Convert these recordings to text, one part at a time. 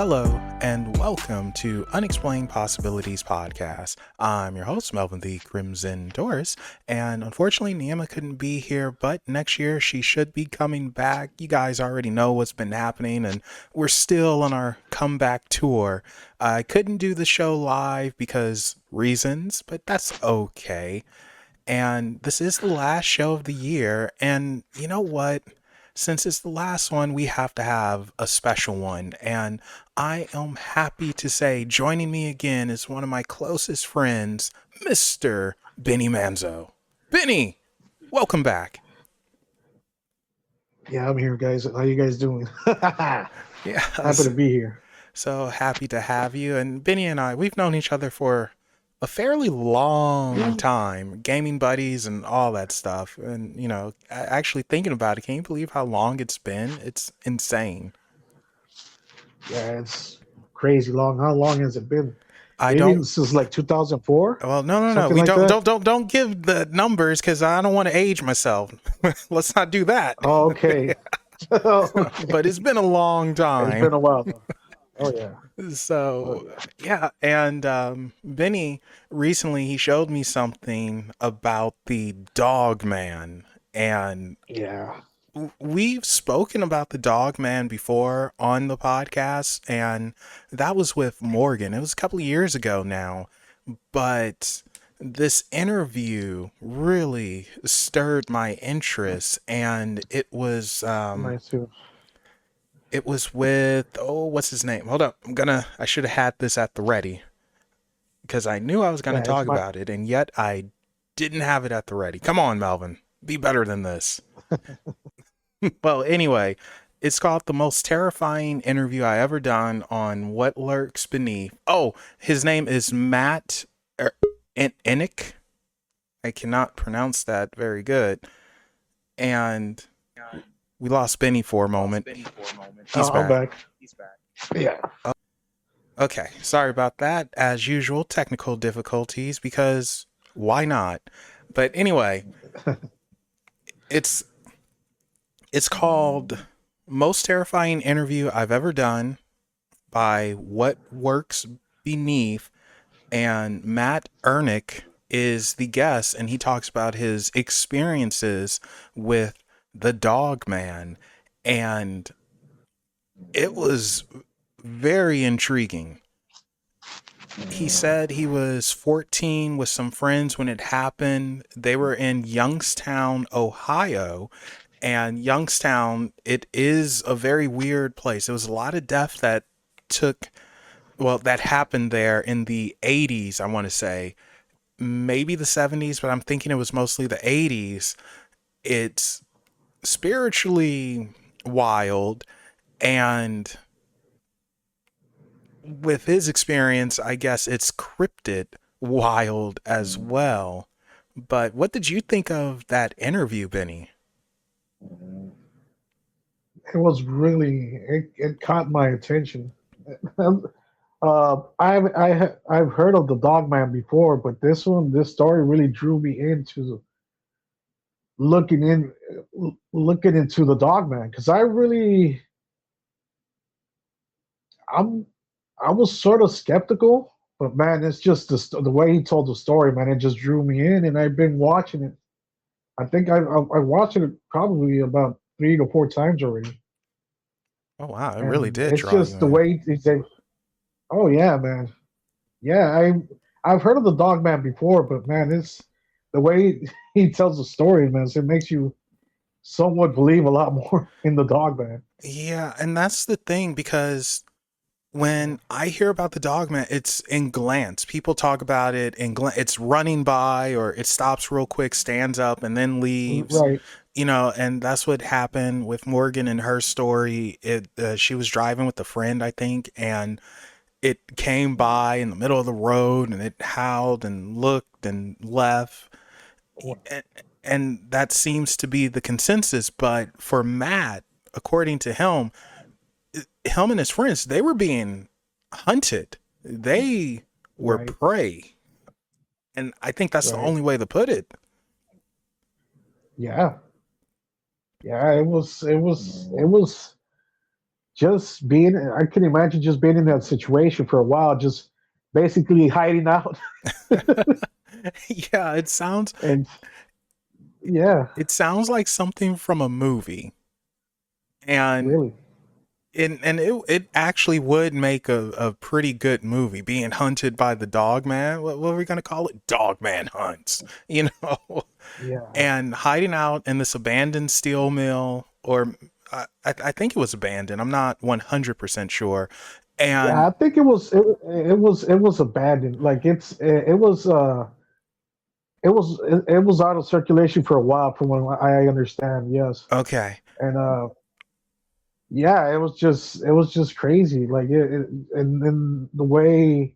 Hello, and welcome to Unexplained Possibilities Podcast. I'm your host, Melvin the Crimson Taurus, and unfortunately, Niema couldn't be here, but next year she should be coming back. You guys already know what's been happening, and we're still on our comeback tour. I couldn't do the show live because reasons, but that's okay. And this is the last show of the year, and you know what? Since it's the last one, we have to have a special one. And I am happy to say joining me again is one of my closest friends, Mr. Benny Manzo. Benny, welcome back. Yeah, I'm here, guys. How you guys doing? Yeah, Happy to be here. so happy to have you. And Benny and I, we've known each other for a fairly long time, gaming buddies and all that stuff. And, actually thinking about it, can you believe how long it's been? It's insane. Yeah, it's crazy long. How long has it been? I Maybe don't since like 2004, Well, no. something We like don't that. don't don't don't give the numbers because I don't want to age myself. Let's not do that. Oh, okay. But it's been a long It's time. been a while, though. Oh yeah. Oh So yeah. yeah, and Benny recently he showed me something about the dogman, and Yeah. we've spoken about the dogman before on the podcast, and that was with Morgan. It was a couple of years ago now. But this interview really stirred my interest, and Nice too. it was with, what's his name? Hold up, I should have had this at the ready because I knew I was gonna Yeah, it's talk my. about it, and yet I didn't have it at the ready. Come on, Melvin, be better than this. Well, anyway, it's called The Most Terrifying Interview I Ever Done on What Lurks Beneath. Oh, his name is Matt Enick. I cannot pronounce that very good. And we lost Benny for a moment. He's Oh, I'm back. back. Yeah. Okay, sorry about that. As usual, technical difficulties because why not? But anyway, it's it's called Most Terrifying Interview I've Ever Done by What Works Beneath, and Matt Ernick is the guest, and he talks about his experiences with the dog man, and it was very intriguing. He said he was 14 with some friends when it happened. They were in Youngstown, Ohio, and Youngstown, it is a very weird place. There was a lot of death took that happened there in the 80s, I want to say, maybe the 70s, but I'm thinking it was mostly the 80s. It's spiritually wild, and with his experience, I guess it's cryptid wild as well. But what did you think of that interview, Benny? It was really. It caught my attention. I've heard of the Dogman before, but this story really drew me into looking in looking into the Dogman because I'm I was sort of skeptical, but man, it's just the way he told the story, man. It just drew me in, and I've been watching it. I think I watched it probably about 3 to 4 times already, Oh wow, it really and did it's draw you just the in. way he said, "Oh yeah, man, yeah." I've heard of the Dog Man before, but man, it's the way he tells the story, man. So it makes you somewhat believe a lot more in the Dog Man. Yeah, and that's the thing because when I hear about the dogman, it's in glance. People talk about it in glance. It's running by or it stops real quick, stands up, and then leaves. Right, And that's what happened with Morgan and her story. She was driving with a friend, I think, and it came by in the middle of the road and it howled and looked and left. And, and that seems to be the consensus. But for Matt, according to him and his friends, they were being hunted. They were right, prey. And I think that's the right. only way to put it. Yeah, yeah. It was. just being, I can imagine just being in that situation for a while, just basically hiding out. Yeah, And yeah, it sounds like something from a movie. And really. it actually would make a pretty good movie, being hunted by the dog man. What are we gonna call it? Dog man hunts, you know, Yeah. and hiding out in this abandoned steel mill, or I think it was abandoned. I'm not 100% sure. Yeah, And I think it was abandoned. Like it was out of circulation for a while, from what I understand. Yes, okay, and yeah, it was just crazy. Like and then the way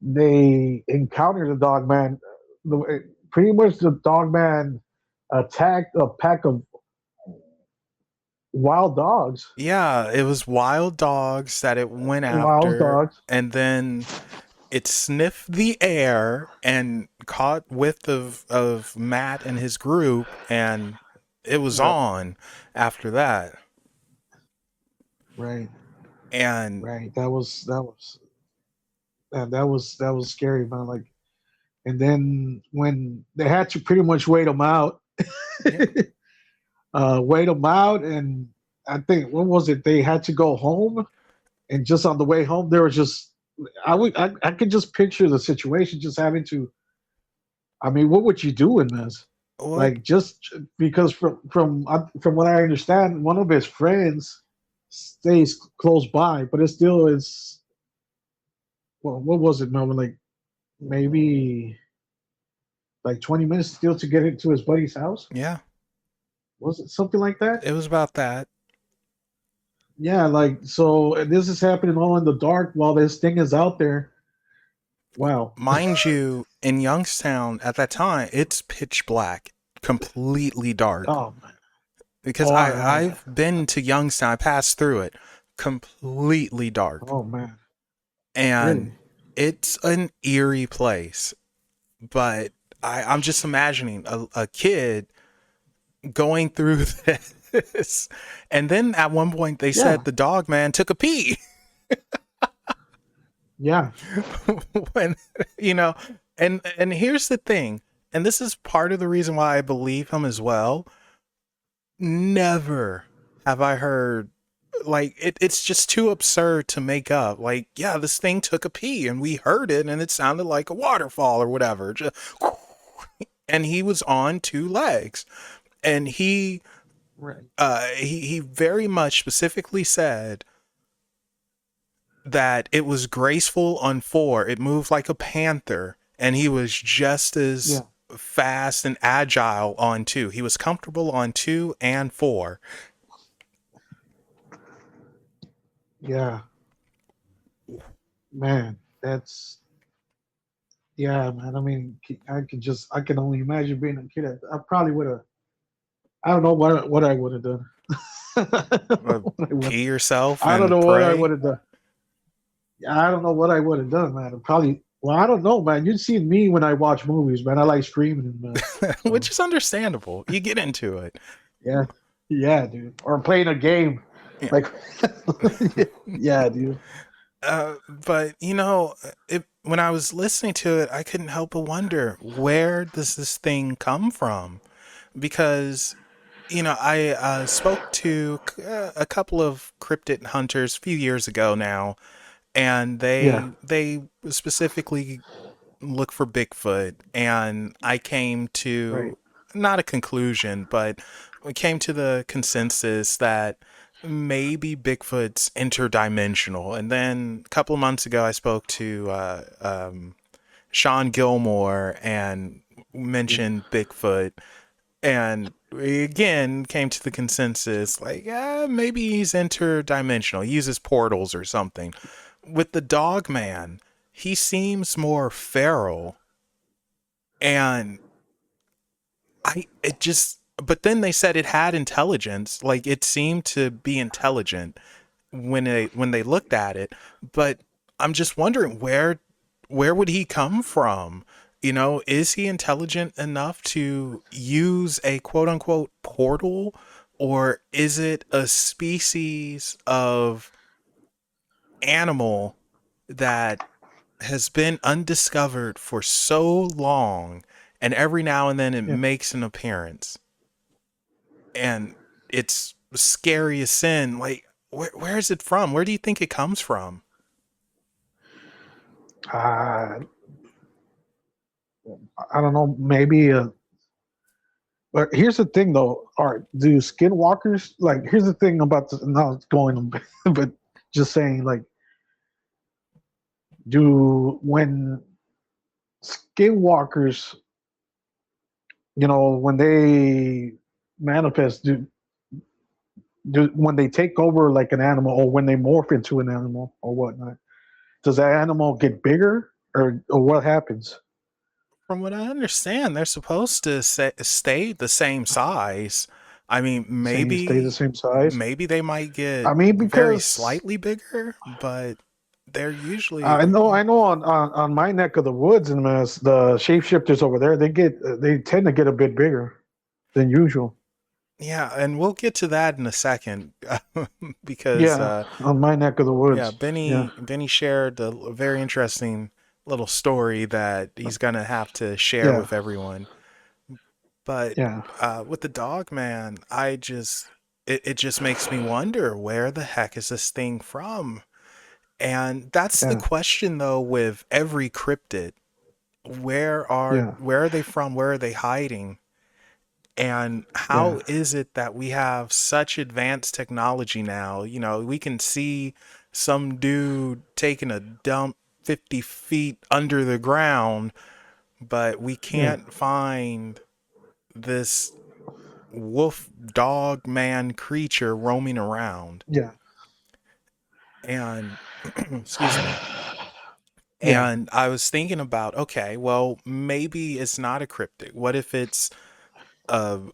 they encountered the dog man, pretty much the dog man attacked a pack of wild dogs. yeah, it was wild dogs that it went Wild after, dogs. and then it sniffed the air and caught whiff of Matt and his group, and it was Right, on after that. right, And right. That was scary, man. Like, and then when they had to pretty much wait them out, yeah, wait them out, and I think what was it? They had to go home, and just on the way home, they were just. I could just picture the situation, just having to. I mean, what would you do in this? what? Like, just because from what I understand, one of his friends stays close by, but it still is. Well, what was it, Melvin? Like maybe like 20 minutes still to get into his buddy's house. Yeah, Was it something like that? it was about that. Yeah, like so this is happening all in the dark while this thing is out there. Wow. Mind you, in Youngstown at that time, it's pitch black, completely dark. Oh man. Because All right. I've been to Youngstown, I passed through it, completely dark, Oh man. and Really? it's an eerie place. But I'm just imagining a kid going through this, and then at one point they said Yeah. the dog man took a pee. Yeah. When, you know, and here's the thing, and this is part of the reason why I believe him as well. Never have I heard, like, it's just too absurd to make up. Like, yeah, this thing took a pee and we heard it and it sounded like a waterfall or whatever. Just, and he was on two legs, and Right. he very much specifically said that it was graceful on four. It moved like a panther, and he was just as Yeah. fast and agile on two. He was comfortable on two and four. Yeah. Man, that's yeah, man. I mean, I can only imagine being a kid. I probably would have. I don't know what I would have done. What I would. Pee yourself I don't and know what I would pray, have done. I don't know what I would have done, man. Probably. Well, I don't know, man. You've seen me when I watch movies, man. I like screaming, man. which So is understandable. You get into it. yeah, yeah, dude. Or playing a game, Yeah. like yeah, dude. But when I was listening to it, I couldn't help but wonder, where does this thing come from? Because I spoke to a couple of cryptid hunters a few years ago now, and Yeah, they specifically look for Bigfoot, and I came right. to not a conclusion, but we came to the consensus that maybe Bigfoot's interdimensional. And then a couple of months ago, I spoke to Sean Gilmore and Yeah, mentioned Bigfoot, and we again came to the consensus, like, maybe he's interdimensional. He uses portals or something. With the dog man, he seems more feral, and it just, but then they said it had intelligence, like it seemed to be intelligent when they looked at it. But I'm just wondering, where would he come from? Is he intelligent enough to use a quote unquote portal, or is it a species of animal that has been undiscovered for so long, and every now and then it Yeah. makes an appearance, and it's scary as sin. Like, where is it from? Where do you think it comes from? Uh, I don't know. Maybe. But here's the thing, though. All right, do skinwalkers like? Here's the thing about this. Now it's going, but just saying, like, do when skinwalkers, when they manifest, do when they take over like an animal, or when they morph into an animal or whatnot, does that animal get bigger, or what happens? From what I understand, they're supposed to stay the same size. I mean, Saying stay the same size. maybe they might I get mean, very because slightly bigger, but they're usually I know on my neck of the woods in Mass, the shapeshifters over there, they tend to get a bit bigger than usual. yeah, and we'll get to that in a second because Yeah, on my neck of the yeah, woods. Yeah, Benny shared a very interesting little story that he's gonna have to share yeah, with everyone. But yeah, with the dog man, it just makes me wonder, where the heck is this thing from? And that's the yeah, question though with every cryptid. yeah, Where are they from? Where are they hiding? And yeah, how is it that we have such advanced technology now? You know, we can see some dude taking a dump 50 feet under the ground, but we yeah, can't find this wolf dog man creature roaming around. yeah, And excuse me. yeah, And I was thinking about, okay, well, maybe it's not a cryptid. What if it's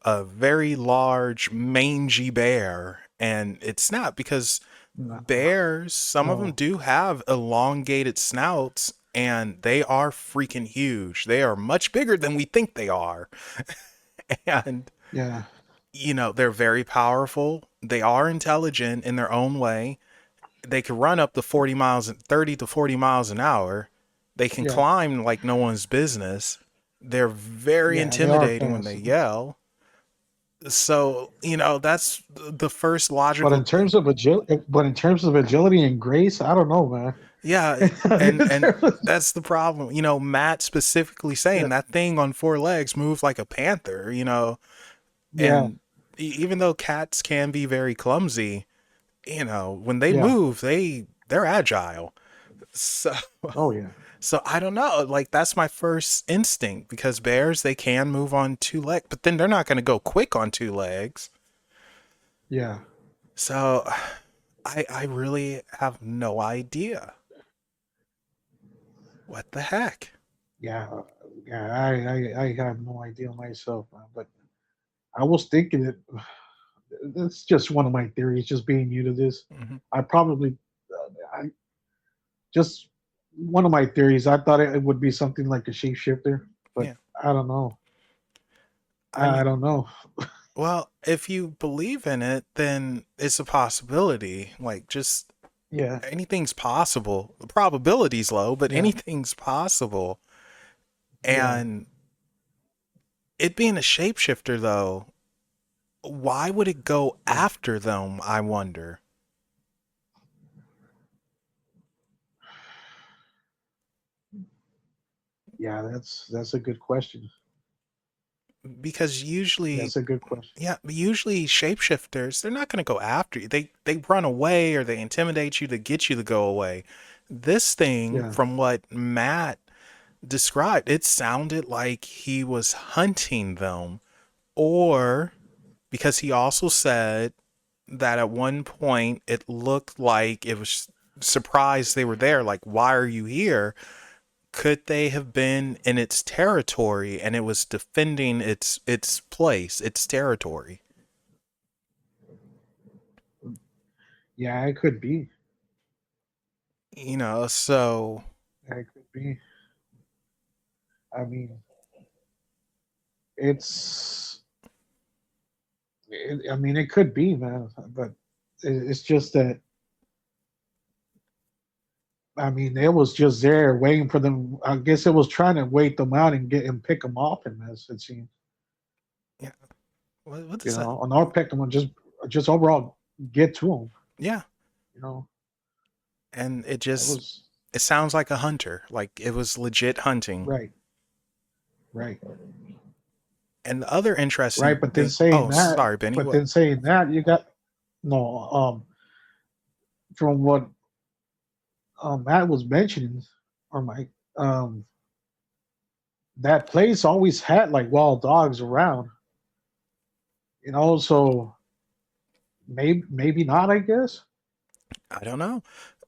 a very large mangy bear? And it's not, because no, bears, some of them no, do have elongated snouts, and they are freaking huge. They are much bigger than we think they are. And yeah, they're very powerful. They are intelligent in their own way. They can run up to 30 to 40 miles an hour. They can yeah, climb like no one's business. They're very yeah. They are intimidating when they fast, yell. So, that's the first but logical in thing. terms of agility and grace, I don't know, man. Yeah, and that's the problem. Matt specifically saying Yeah, that thing on four legs moves like a panther, yeah, and even though cats can be very clumsy, when they yeah. move, they're agile. So Oh yeah, so I don't know. Like, that's my first instinct, because bears, they can move on two legs, but then they're not going to go quick on two legs. yeah, So I really have no idea. What the heck? yeah, yeah. I have no idea myself, man. But I was thinking it. That's just one of my theories. Just being new to this, Hmm. I probably, I just one of my theories. I thought it would be something like a shapeshifter, but Yeah. I don't know. I I mean, don't know. well, if you believe in it, then it's a possibility. Like, just Yeah, anything's possible. The probability's low, but yeah, anything's possible. yeah, And it being a shapeshifter, though, why would it go yeah, after them, I wonder? yeah. That's a good question. Because usually, That's a good question. yeah, usually shapeshifters, they're not going to go after you. They run away, or they intimidate you to get you to go away. This thing, Yeah, from what Matt described, it sounded like he was hunting them, or because he also said that at one point it looked like it was surprised they were there, like, why are you here? Could they have been in its territory, and it was defending its place, its territory? yeah. It could be. So It could be. I mean, it's I mean, it could be, man, but it's just that. I mean, it was just there waiting for them. I guess it was trying to wait them out and get and pick them off, and as it seems, Yeah. What is that? or not pick them and just overall get to them. Yeah. You know, And it was it sounds like a hunter. Like it was legit hunting. right, right, And the other interesting right. But then thing, saying oh, that, sorry, Benny. What? you got no. From what Matt was mentioning, or Mike, that place always had like wild dogs around. So maybe not. I guess, I don't know.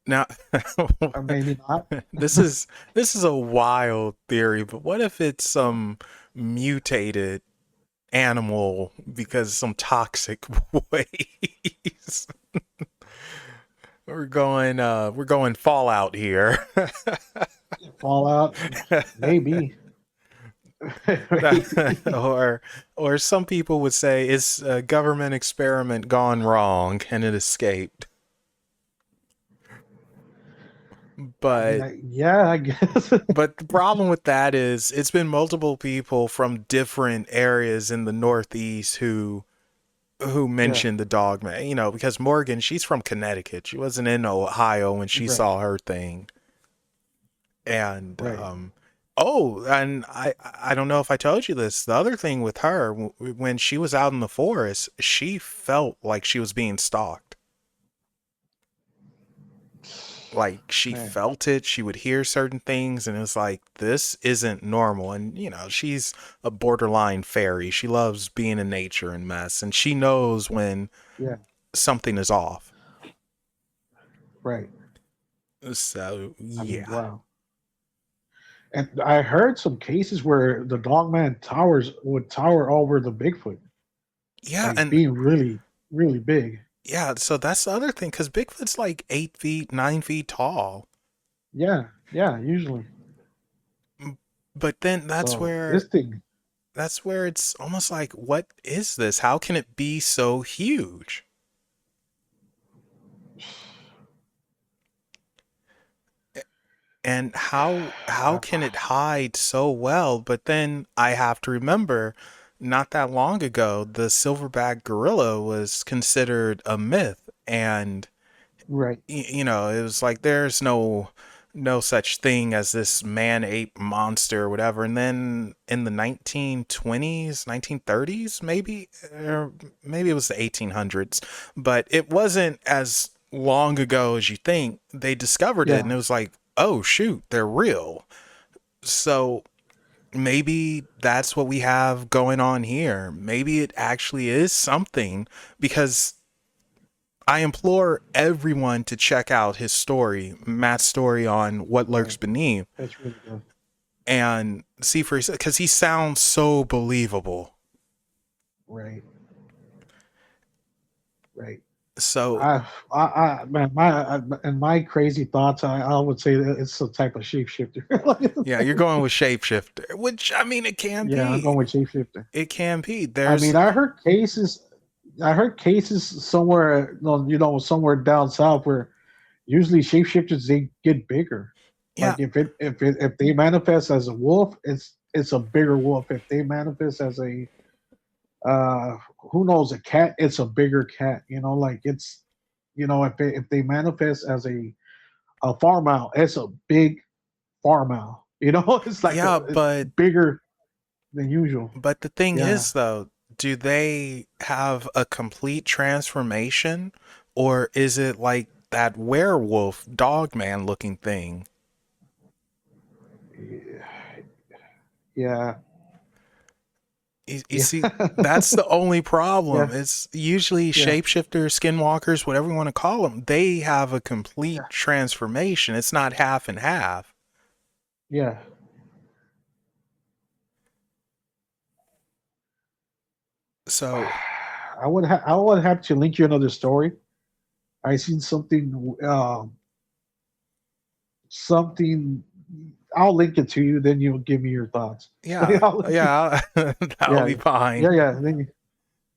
Now, or maybe not. this is this is a wild theory, but what if it's some mutated animal because some toxic waste? We're going Fallout here. Fallout, maybe. Maybe. Or some people would say it's a government experiment gone wrong and it escaped. I mean, But yeah, I guess. but the problem with that is it's been multiple people from different areas in the Northeast who Yeah, mentioned the dogman. Because Morgan, she's from Connecticut. She wasn't in Ohio when she right, saw her thing. And right. oh, and I don't know if I told you this. The other thing with her, when she was out in the forest, she felt like she was being stalked. Like she Man, felt it. She would hear certain things, and it's like this isn't normal. And she's a borderline fairy. She loves being in nature and mess, and she knows when yeah, something is off. right. So I mean, yeah, wow. And I heard some cases where the dogman towers would tower over the Bigfoot, yeah, like and being really, really big. yeah. So that's the other thing, because Bigfoot's like 8 feet, 9 feet tall. Yeah, yeah, usually. But then So this thing, that's where it's almost like, what is this? How can it be so huge? And how uh, can it hide so well? But then I have to remember, not that long ago, the silverback gorilla was considered a myth, and right? it was like there's no such thing as this man ape monster or whatever. And then in the 1920s, 1930s, maybe, or maybe it was the 1800s, but it wasn't as long ago as you think. They discovered it, and Yeah, it was like, oh shoot, they're real. So maybe that's what we have going on here. Maybe it actually is something, because I implore everyone to check out his story, Matt's story on What Lurks right. Beneath, That's really good. and see for yourself, because he sounds so believable. Right, right. So Man, and my crazy thoughts, I would say that it's a type of shapeshifter. yeah, you're going with shapeshifter, which I mean, it can Yeah, I'm be. going with shapeshifter. It can be. I There's mean, I heard cases somewhere, somewhere down south where usually shapeshifters they get bigger. yeah, Like if they manifest as a wolf, it's a bigger wolf. If they manifest as a who knows, a cat, it's a bigger cat. Like it's if they manifest as a farm owl, it's a big farm owl. It's like yeah, it's but bigger than usual. the thing Yeah. is though, do they have a complete transformation, or is it like that werewolf dogman looking thing? Yeah. You Yeah. see, that's the only problem. Yeah. It's usually Yeah. shapeshifters, skinwalkers, whatever you want to call them. They have a complete Yeah. transformation. It's not half and half. Yeah. So, I would have to link you another story. I seen something something. I'll link it to you, then you'll give me your thoughts. yeah, I'll link you- yeah, that'll yeah, be fine. yeah. Then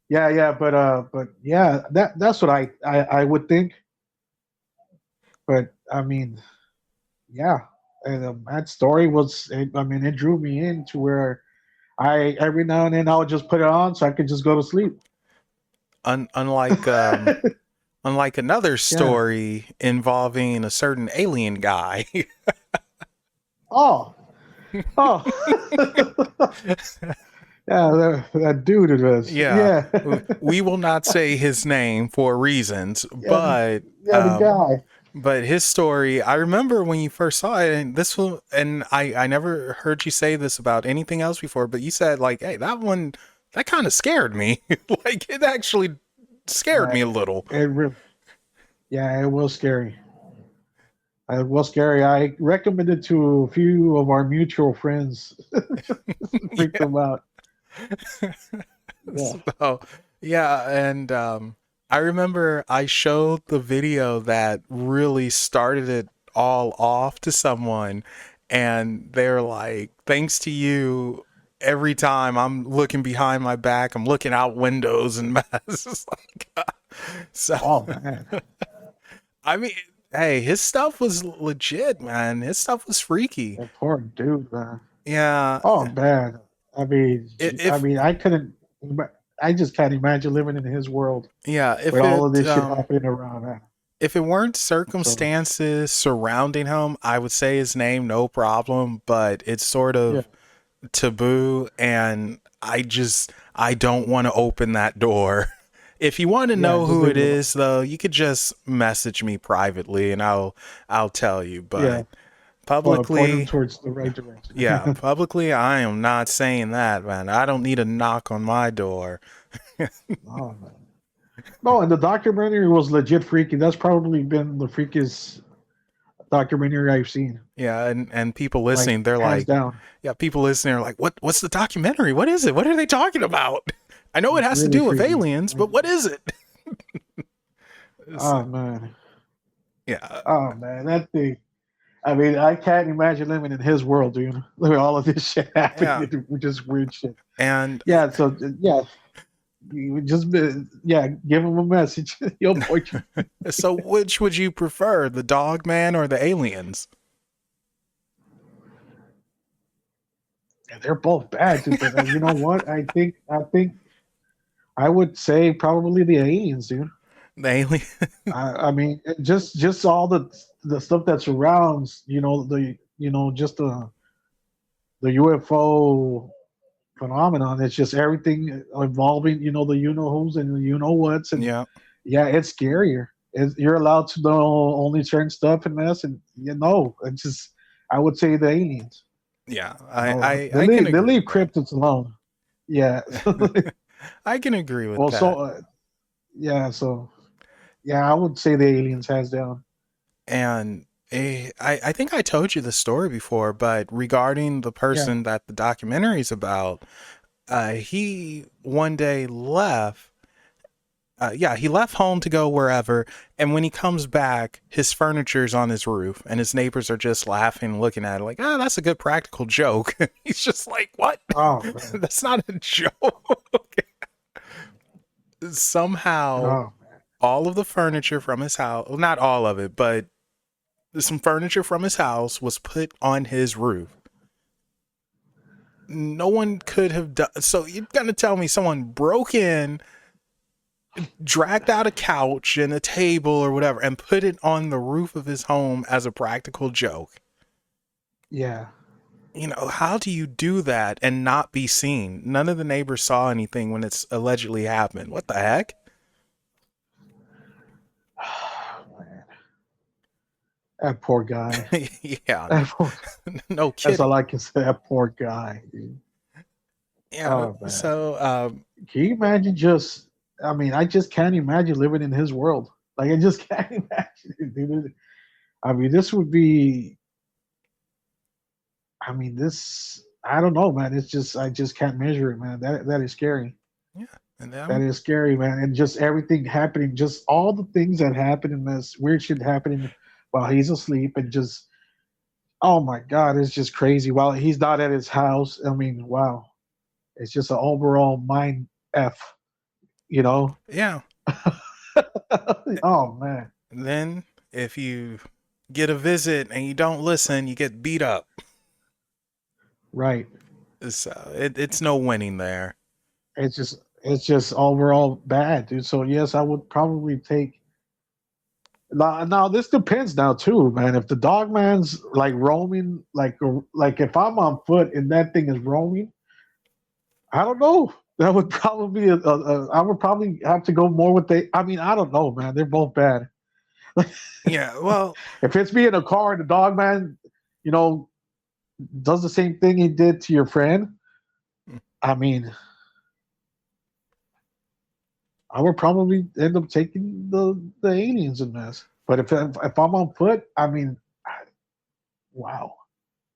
yeah, but yeah, that's what I would think. But I mean, yeah, and that story was. I mean, it drew me in to where I every now and then I would just put it on so I could just go to sleep. Unlike unlike another Yeah. story involving a certain alien guy. Oh, oh. Yeah, that dude it is. Yeah, Yeah, we will not say his name for reasons, yeah, yeah. The guy. but his story. I remember when you first saw it, and this was, and I never heard you say this about anything else before, but you said like, "Hey, that one, that kind of scared me. Like it actually scared Yeah, me a little." it really. Yeah, it was scary. It was scary. I recommended to a few of our mutual friends. Freaked Yeah. them out. Yeah. So, yeah, and I remember I showed the video that really started it all off to someone, and they're like, "Thanks to you, every time I'm looking behind my back, I'm looking out windows and it's like, so, Oh man, I mean, hey, his stuff was legit, man. His stuff was freaky. that poor dude, man. Yeah, Oh man. I mean, I if mean, I couldn't. I just can't imagine living in his world yeah, with all of this shit happening around that. if it weren't So circumstances surrounding him, I would say his name, no problem, but it's sort yeah, of taboo, and I don't want to open that door. If you want to yeah. know Just who leave it it alone. is though, you could just message me privately and I'll tell you, Yeah, but point him publicly, towards the right direction. yeah, publicly I am not saying that, man. I don't need a knock on my door. Oh man. No, and the documentary was legit freaky. That's probably been the freakiest documentary I've seen. Yeah, and people Like listening, they're hands like, down. yeah, people listening are like, what's the documentary? What is it? What are they talking about? I know it has to Really do with freaky. aliens, but what is it? Oh So, man. yeah, Oh man, that thing. I mean, I can't imagine living in his world, dude. Look at all of this shit yeah, happening, just weird shit. and Yeah, so yeah, you just yeah, give him a message. He'll point you. so which would you prefer, the dog man or the aliens? They're both bad, dude. But you know what? I think I would say probably the aliens, dude. The alien, I mean, just all the stuff that surrounds, just the UFO phenomenon. It's just everything involving, the you know who's and the you know what's, and yeah, yeah, it's scarier. You're allowed to know only certain stuff and this, and it's just I would say the aliens. yeah, They I can leave agree with that. cryptids alone. Yeah. I can agree with Well, that. yeah, so yeah, I would say the aliens hands down. And I think I told you the story before, but regarding the Yeah. person that the documentary is about, he one day left. Yeah, he left home to go wherever, and when he comes back, his furniture's on his roof, and his neighbors are just laughing, looking at it like, "Ah, that's a good practical joke." He's just like, "What? Oh man. That's not a joke." Somehow, Oh all of the furniture from his house, well, not all of it, but some furniture from his house was put on his roof. No one could have done so. You're gonna tell me someone broke in, dragged out a couch and a table or whatever, and put it on the roof of his home as a practical joke? yeah. You know, how do you do that and not be seen? None of the neighbors saw anything when it's allegedly happened. What the heck? Oh, man. That poor guy. Yeah, That poor, no that's all kidding. I can say. That poor guy, dude. Yeah, Oh man. so Can you imagine just I mean, I just can't imagine living in his world. Like I just can't imagine it, dude. I mean, this would be I mean, this I don't know, man. It's just I just can't measure it, man. That is scary. yeah, and That then is scary, man. And just everything happening, just all the things that happen in this weird shit happening while he's asleep and just oh my god, it's just crazy. While he's not at his house, I mean, wow. It's just an overall mind f. You know. Yeah. Oh man. Then if you get a visit and you don't listen, you get beat up. Right. So it's no winning there. It's just overall bad, dude. So yes, I would probably take. Now this depends now too, man. If the dog man's like roaming, like if I'm on foot and that thing is roaming, I don't know. That would probably be I would probably have to go more with the. I mean, I don't know, man. They're both bad. Yeah, well, If it's me in a car and the dog man, you know, does the same thing he did to your friend, I mean, I would probably end up taking the aliens in this. But if I'm on foot, I mean, wow,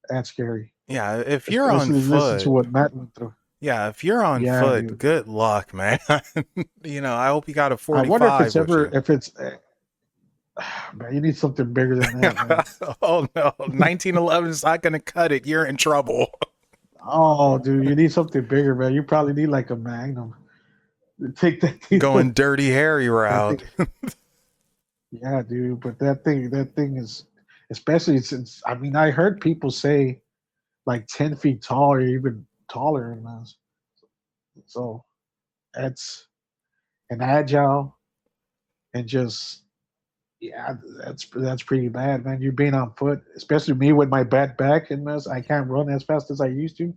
that's scary. yeah, if you're on Especially listen to foot, what Matt went through. yeah, if you're on Yeah, foot, dude. good luck, man. I hope you got a I wonder if it's 45 with ever you. if it's man, you need something bigger than that, man. Oh no, 1911 is not going to cut it. You're in trouble. Oh, dude, you need something bigger, man. You probably need like a Magnum. Take that thing. Going Dirty Harry That route. thing. Yeah, dude. But that thing is, especially since I mean, I heard people say like 10 feet tall or even taller than us. So that's an agile and just yeah, that's pretty bad, man. You being on foot, especially me with my bad back and this, I can't run as fast as I used to.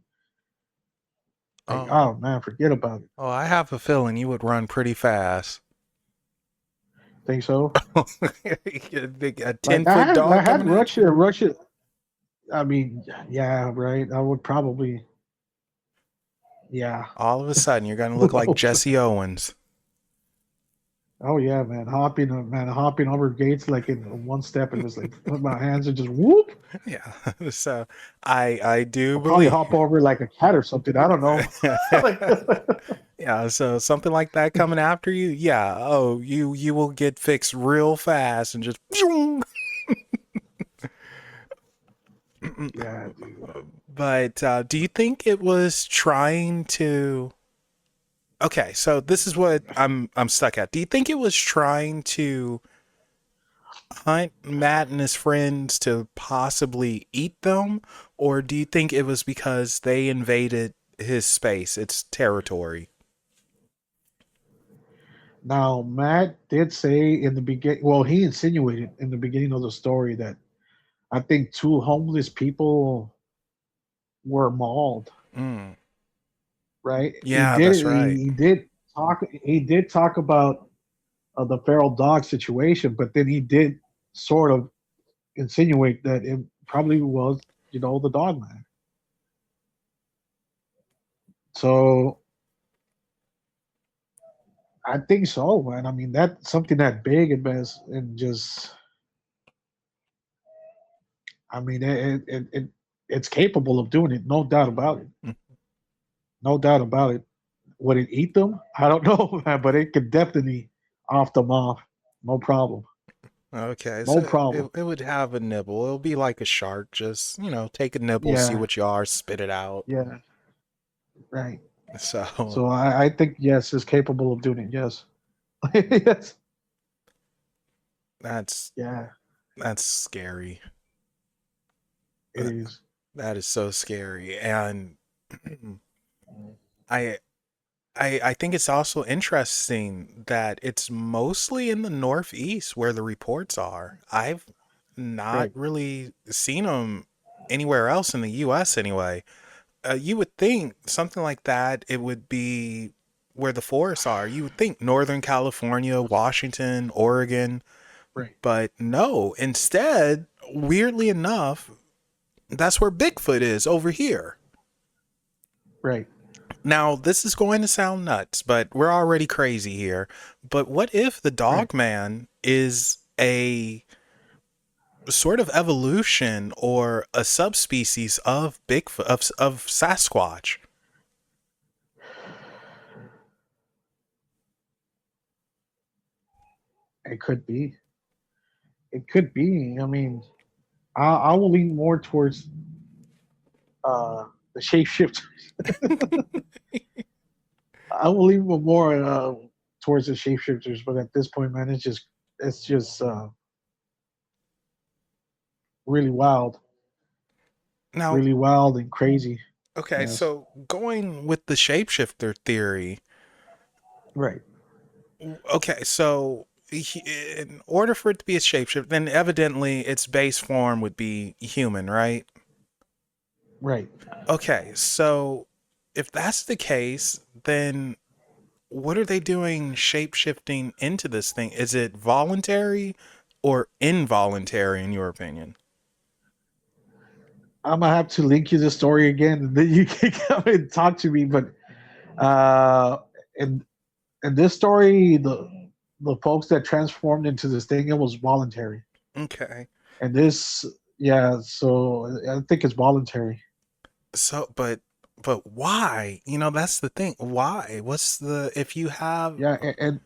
Like, Oh, oh man, forget about it. oh, I have a feeling you would run pretty fast. Think so? A Like 10-foot I dog had coming at you? Russia. I mean, yeah, right. I would probably, yeah. All of a sudden, you're going to Who look like knows? Jesse Owens. Oh yeah, man, hopping over gates like in one step and just like put my hands and just whoop. Yeah. So I do I'll probably believe. hop over like a cat or something. I don't know. Like, Yeah, so something like that coming after you, yeah. Oh, you will get fixed real fast and just. yeah, dude. But do you think it was trying to? Okay, so this is what I'm stuck at. Do you think it was trying to hunt Matt and his friends to possibly eat them, or do you think it was because they invaded his space, its territory? Now Matt did say in the beginning. Well, he insinuated in the beginning of the story that I think two homeless people were mauled. Mm. Right? He Yeah, did. that's He, right. he did talk. He did talk about the feral dog situation, but then he did sort of insinuate that it probably was, the dog man. So I think so, man. I mean, that's something that big and just, I mean, it's capable of doing it, no doubt about it. Mm. No doubt about it. Would it eat them? I don't know, man, but it could definitely off them off. No problem. Okay, No so problem. it would have a nibble. It'll be like a shark, just, take a nibble, see Yeah, what you are, spit it out. yeah, right. So So I think yes, is capable of doing it. Yes, yes, that's yeah, that's scary. it is. That is so scary. And I I think it's also interesting that it's mostly in the Northeast where the reports are. I've not Right, really seen them anywhere else in the US anyway. You would think something like that, it would be where the forests are. You would think Northern California, Washington, Oregon, right, but no. Instead, weirdly enough, that's where Bigfoot is over here. right, Now, this is going to sound nuts, but we're already crazy here. But what if the right. dog man is a sort of evolution or a subspecies of Bigfoot, of Sasquatch? It could be. It could be. I mean, I will lean more towards the shapeshifters. I will lean more. towards the shapeshifters, but at this point, man, it's just really wild, Now, really wild and crazy. okay, Yes, so going with the shapeshifter theory, right, okay, so in order for it to be a shapeshifter, then evidently its base form would be human, right? right. Okay, so if that's the case, then what are they doing shape-shifting into this thing? Is it voluntary or involuntary in your opinion? I'm gonna have to link you the story again, and then you can come and talk to me. But uh, in in this story, the folks that transformed into this thing, it was voluntary, Okay. and this, yeah, so I think it's voluntary. So, but why? You know, that's the thing. Why? What's the if you have Yeah, and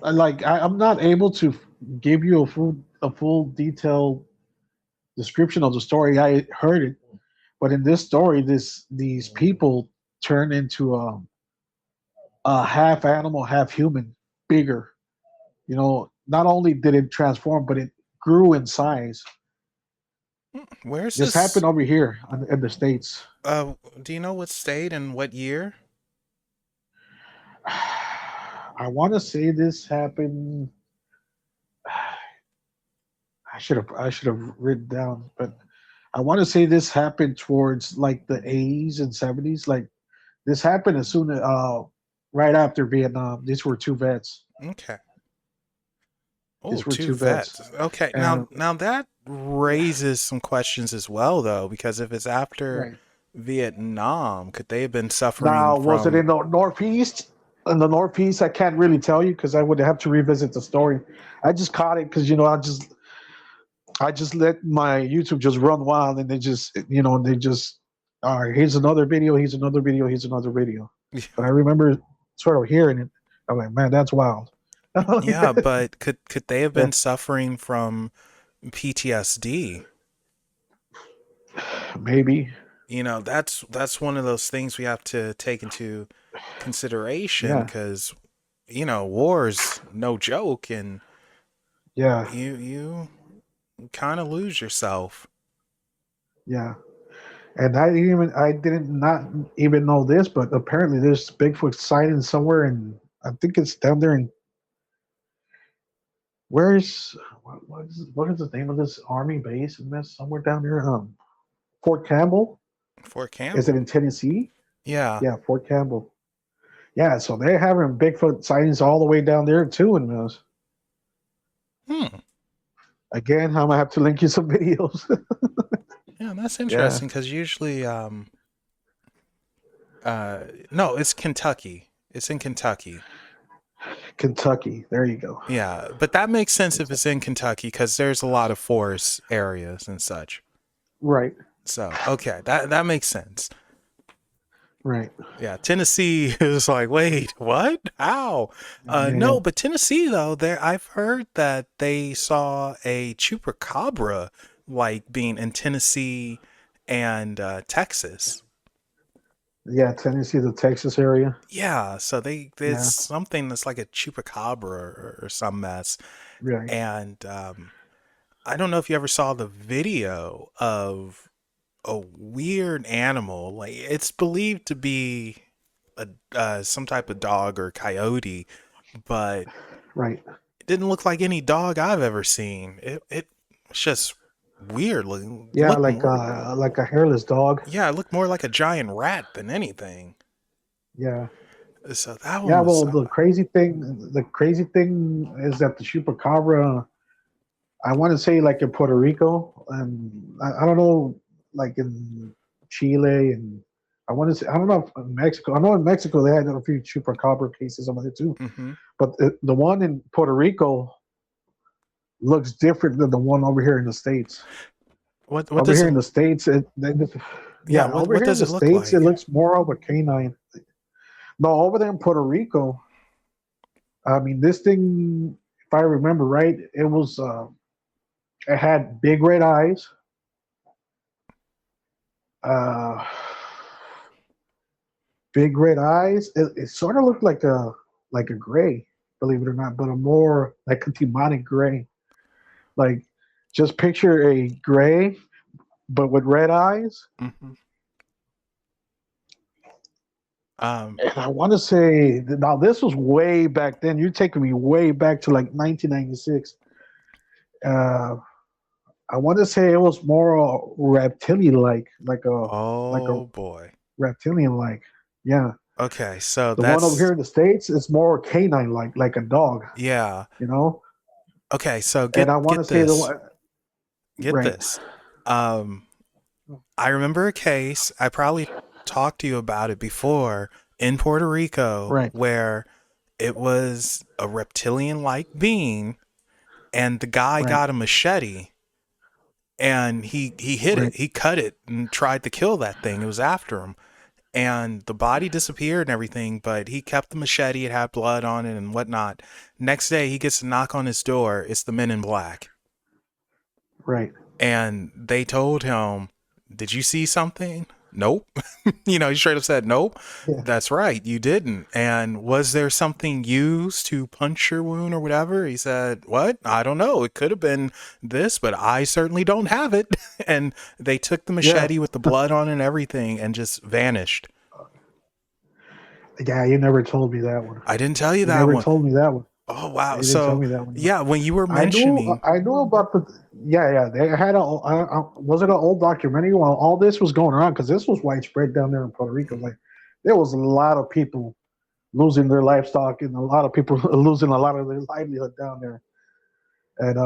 like I'm not able to give you a full detailed description of the story. I heard it, but in this story, these people turn into a half animal, half human, bigger. Not only did it transform, but it grew in size. where's This happened this over here in the states. do you know what state and what year? I want to say this happened. I should have written down, but I want to say this happened towards like the 80s and 70s. Like this happened as soon as right after Vietnam. These were two vets. Okay. Oh, These were two two vets, vets. Okay, now and now that raises some questions as well though, because if it's after right Vietnam, could they have been suffering now, was it from in the Northeast? In the Northeast, I can't really tell you because I would have to revisit the story. I just caught it because I just let my YouTube just run wild, and they just all right. Here's another video. Here's another video. Here's another video. But I remember sort of hearing it. I'm like, man, that's wild. yeah, but could they have Yeah, been suffering from PTSD? maybe. You know, that's one of those things we have to take into consideration Yeah, because you know, war's no joke and yeah, you kind of lose yourself. yeah. And I did not even know this, but apparently there's Bigfoot sighting somewhere, and I think it's down there in where's what is the name of this army base? And that's somewhere down there. Fort Campbell. Fort Is it Campbell. in Tennessee? Yeah. Yeah, Fort Campbell. Yeah, so they're having Bigfoot sightings all the way down there too. And Hmm. again, I'm gonna have to link you some videos. Yeah, that's Yeah, interesting because usually no, it's Kentucky. It's in Kentucky. Kentucky. There you go. Yeah, but that makes sense if it's in Kentucky because there's a lot of forest areas and such. Right, So, okay, that makes sense. right. Yeah, Tennessee is like, wait, what? How? Yeah, No, but Tennessee though, there I've heard that they saw a chupacabra like being in Tennessee and Texas. yeah. Tennessee, the Texas area. Yeah, so there's Yeah, something that's like a chupacabra or some mess, right. and I don't know if you ever saw the video of a weird animal. Like it's believed to be a some type of dog or coyote, but Right. it didn't look like any dog I've ever seen. It was just weird. Yeah, like a hairless dog. Yeah, it looked more like a giant rat than anything. Yeah. So that one Yeah, was well, the crazy thing is that the chupacabra, I want to say like in Puerto Rico, and I don't know, like in Chile, and I want to say I don't know if in Mexico. I know in Mexico they had a few chupacabra cases over there too, hmm but the one in Puerto Rico looks different than the one over here in the states. what Over does here it? in the states, Yeah, yeah, over what here in does the it look states, it like? looks more of a canine. No, over there in Puerto Rico, I mean, this thing, if I remember right, it had big red eyes. Uh, Big red eyes. It sort of looked like a. like a gray, believe it or not, but a more like a demonic gray. Like, just picture a gray, but with red eyes. Hmm. Um, And I want to say, now this was way back then. You're taking me way back to like 1996. Uh, I want to say it was more reptilian like a oh boy. reptilian like. Yeah, Okay, so the one over that's here in the states is more canine like a dog. yeah. You know, Okay, so and get I want to get say the this. one Get right, this. Um, I remember a case, I probably talked to you about it before, in Puerto Rico right, where it was a reptilian like being and the guy right, got a machete and he hit it. right, He cut it and tried to kill that thing. It was after him. And the body disappeared and everything, but he kept the machete. It had blood on it and whatnot. Next day, he gets a knock on his door. It's the Men in Black. right. And they told him, "Did you see something?" Nope. He straight up said, "Nope." Yeah, That's right, you didn't. And was there something used to punch your wound or whatever? He said, "What? I don't know. It could have been this, but I certainly don't have it." And they took the yeah, machete with the blood on it and everything and just vanished. yeah. You never told me that one. I didn't tell you You that never one. told me that one. Oh, wow. You didn't tell So, me that one. yeah, when you were mentioning, I knew about the. Yeah, yeah. They had a. Was it an old documentary while all this was going around? Because this was widespread down there in Puerto Rico. Like, there was a lot of people losing their livestock and a lot of people losing a lot of their livelihood down there. And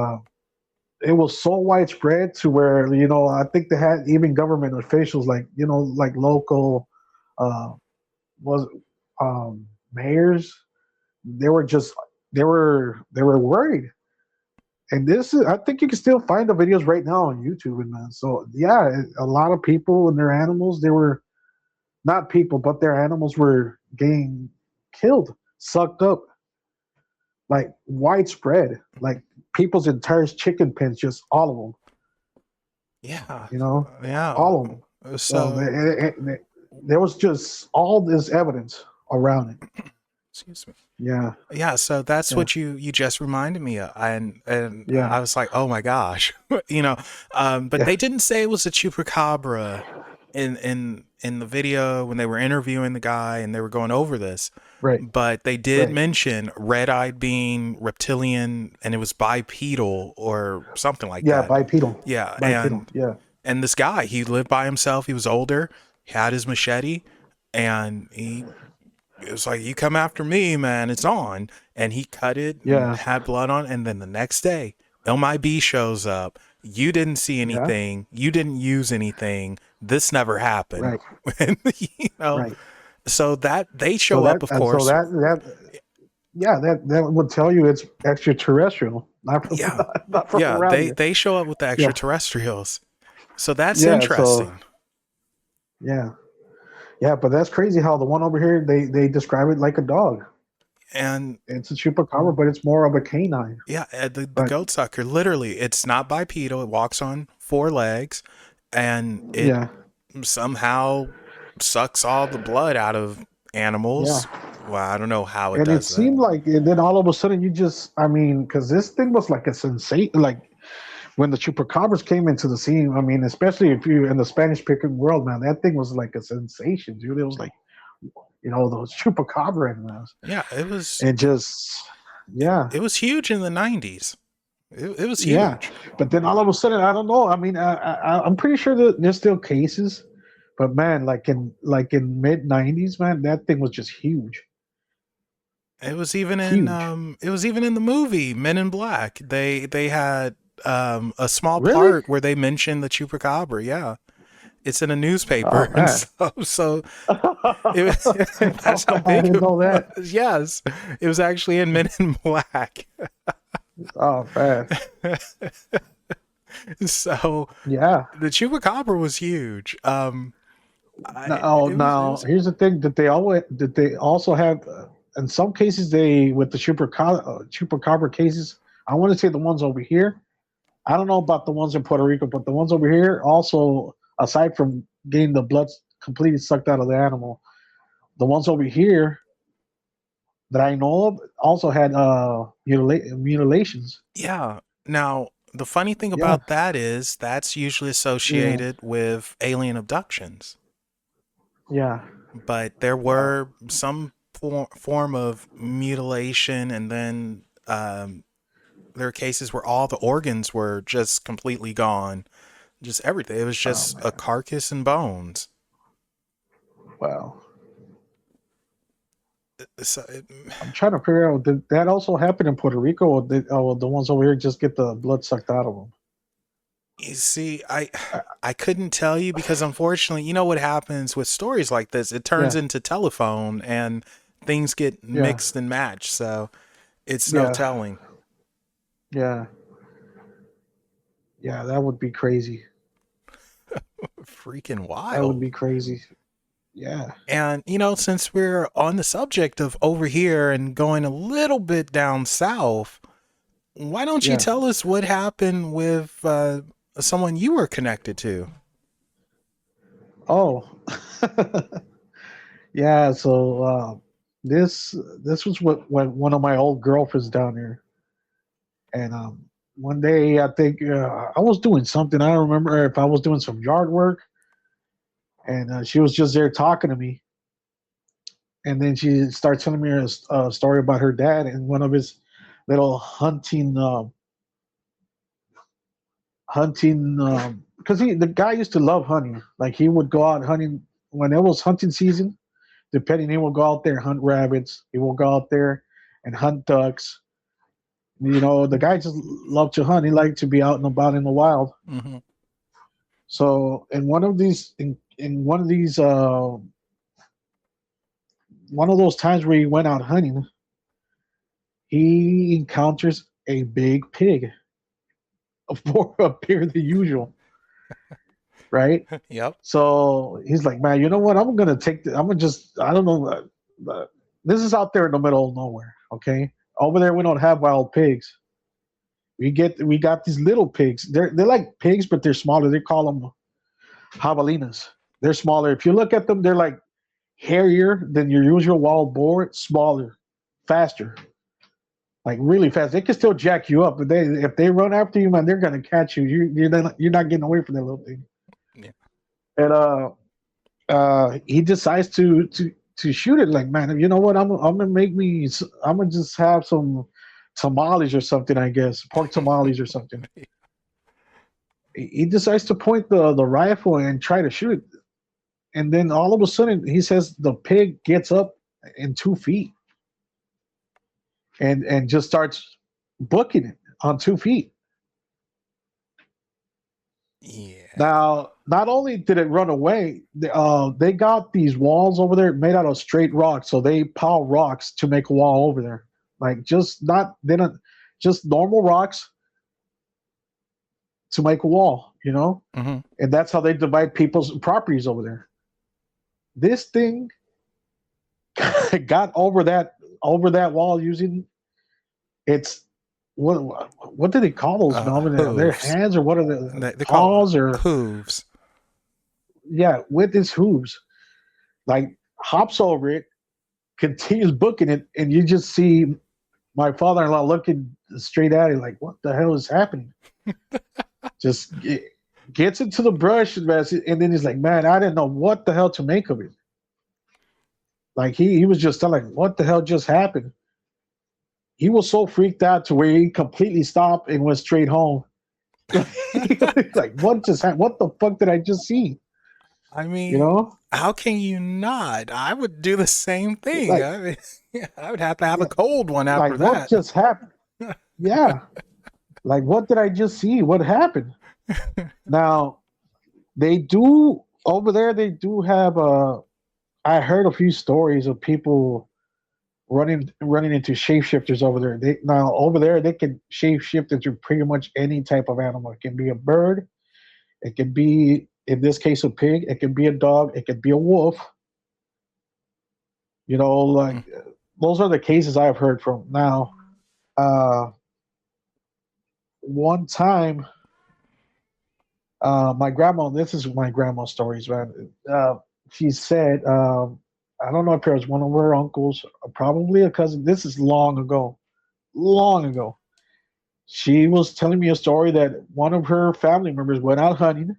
it was so widespread to where I think they had even government officials like like local uh, was mayors. They were just they were worried. And this is, I think you can still find the videos right now on YouTube. And so, yeah, a lot of people and their animals, they were not people, but their animals were getting killed, sucked up, like widespread, like people's entire chicken pens, just all of them, yeah, you know, yeah. all of them. So So, there was just all this evidence around it. excuse me. Yeah, Yeah, so that's yeah, what you just reminded me of, and yeah, I was like, oh my gosh, but yeah, they didn't say it was a chupacabra in the video when they were interviewing the guy and they were going over this, right, but they did right. mention red-eyed being reptilian and it was bipedal or something like Yeah, that. bipedal, Yeah, bipedal. Yeah, and this guy, he lived by himself. He was older. He had his machete, and it was like, "You come after me, man. It's on." And he cut it and yeah, had blood on. And then the next day, MIB shows up. You didn't see yeah. anything. You didn't use anything. This never happened. Right, And, you know, right. so that they So show up, of course. yeah, that would tell you it's extraterrestrial, not from Yeah, not from yeah. around here. They show up with the Yeah, extraterrestrials. So that's yeah. So interesting. yeah, yeah. But that's crazy how the one over here they describe it like a dog. And It's a chupacabra, but it's more of a canine. yeah, the But goat sucker, literally, it's not bipedal. It walks on four legs, and it yeah, somehow sucks all the blood out of yeah. animals. Well, I don't know how it And it does that. seemed like, and then all of a sudden, I mean, because this thing was like a sensation, like when the chupacabras came into the scene. I mean, especially if you're in the Spanish speaking world, man, that thing was like a sensation, dude. It was like, those chupacabra animals. Yeah, And just, yeah, it was huge in the 90s. It was yeah. huge. But then all of a sudden, I don't know. I mean, I'm pretty sure that there's still cases, but man, like in mid 90s, man, that thing was just huge, huge. It was even in the movie Men in Black. They had a small Really? part where they mentioned the chupacabra. Yeah. It's in a Oh newspaper and man. so it was, that's how I big didn't it know that. was. Yes. It was actually in Men in Black. Oh man. So Yeah. the chupacabra was huge. It Now was here's the thing that they also have in some cases they with the chupacabra cases. I want to say the ones over here. I don't know about the ones in Puerto Rico, but the ones over here also, aside from getting the blood completely sucked out of the animal, the ones over here that I know of also had mutilations. Yeah. Now, the funny thing Yeah, about that is that's usually yeah, associated with alien abductions. yeah. But there Uh, were some form of mutilation, and then there are cases where all the organs were just completely gone, just everything. It was oh just a man, carcass and bones. wow. So it, I'm trying to figure out, did that also happen in Puerto Rico, or did the ones over here just get the blood sucked out of them? you see, I Uh, I couldn't tell you because unfortunately, you know what happens with stories like this? It turns yeah, into telephone and things get yeah, mixed and matched. So it's no yeah, telling. yeah, yeah. That would be crazy. Freaking That would wild. be crazy. Yeah, And, since we're on the subject of over here and going a little bit down south, why don't you yeah. tell us what happened with someone you were connected to? Oh, yeah. So this this was what when one of my old girlfriends down here, and one day I think I was doing something. I don't remember if I was doing some yard work, and she was just there talking to me, and then she starts telling me a story about her dad and one of his little hunting because the guy used to love hunting. Like he would go out hunting when it was hunting season. Depending, he will go out there and hunt rabbits. He will go out there and hunt ducks. The guy just loved to hunt. He liked to be out and about in the wild. Hmm. So in one of those times where he went out hunting, he encounters a big pig, more bigger than usual, right? Yep. So he's like, man, you know what? I'm gonna take. I'm gonna just. I don't know. This is out there in the middle of nowhere. Okay, over there we don't have wild pigs. We got these little pigs. They're like pigs, but they're smaller. They call them javelinas. They're smaller. If you look at them, they're like hairier than your usual wild boar. Smaller, faster, like really fast. They can still jack you up, but if they run after you, man, they're gonna catch you. You're not getting away from that little thing. Yeah. And he decides to shoot it. Like, man, you know what? I'm gonna make me. I'm gonna just have some tamales or something. I guess pork tamales or something. He decides to point the rifle and try to shoot it, and then all of a sudden he says the pig gets up in 2 feet and just starts booking it on 2 feet. Yeah. Now, not only did it run away, they got these walls over there made out of straight rocks. So they pile rocks to make a wall over there, like just not they don't just normal rocks to make a wall, Hmm. and that's how they divide people's properties over there. This thing got over that wall using its what do they call those, Melvin? Their Hooves. hands, or what are the They call it paws, or hooves. yeah, with his hooves, like hops over it, continues booking it, and you just see my father-in-law looking straight at it like, what the hell is happening? Just gets into the brush, and then he's like, man, I didn't know what the hell to make of it. Like he was just like, what the hell just happened? He was so freaked out to where he completely stopped and went straight home. Like, what just happened? What the fuck did I just see? I You mean, know, how can you not? I would do the same thing. like, I mean, yeah, I would have to have a yeah, cold one like after what that. just happened? Yeah, like what did I just see? What happened? Now they do over there. They do have. I heard a few stories of people running into shapeshifters over there. Now over there they can shapeshift into pretty much any type of animal. It can be a bird. It can be, in this case, a pig. It can be a dog. It can be a wolf. Like Mm. those are the cases I've heard from. Now, uh, one time, my grandma. This is my grandma's stories, man. She said, I don't know if it was one of her uncles, probably a cousin. This is long ago, long ago. She was telling me a story that one of her family members went out hunting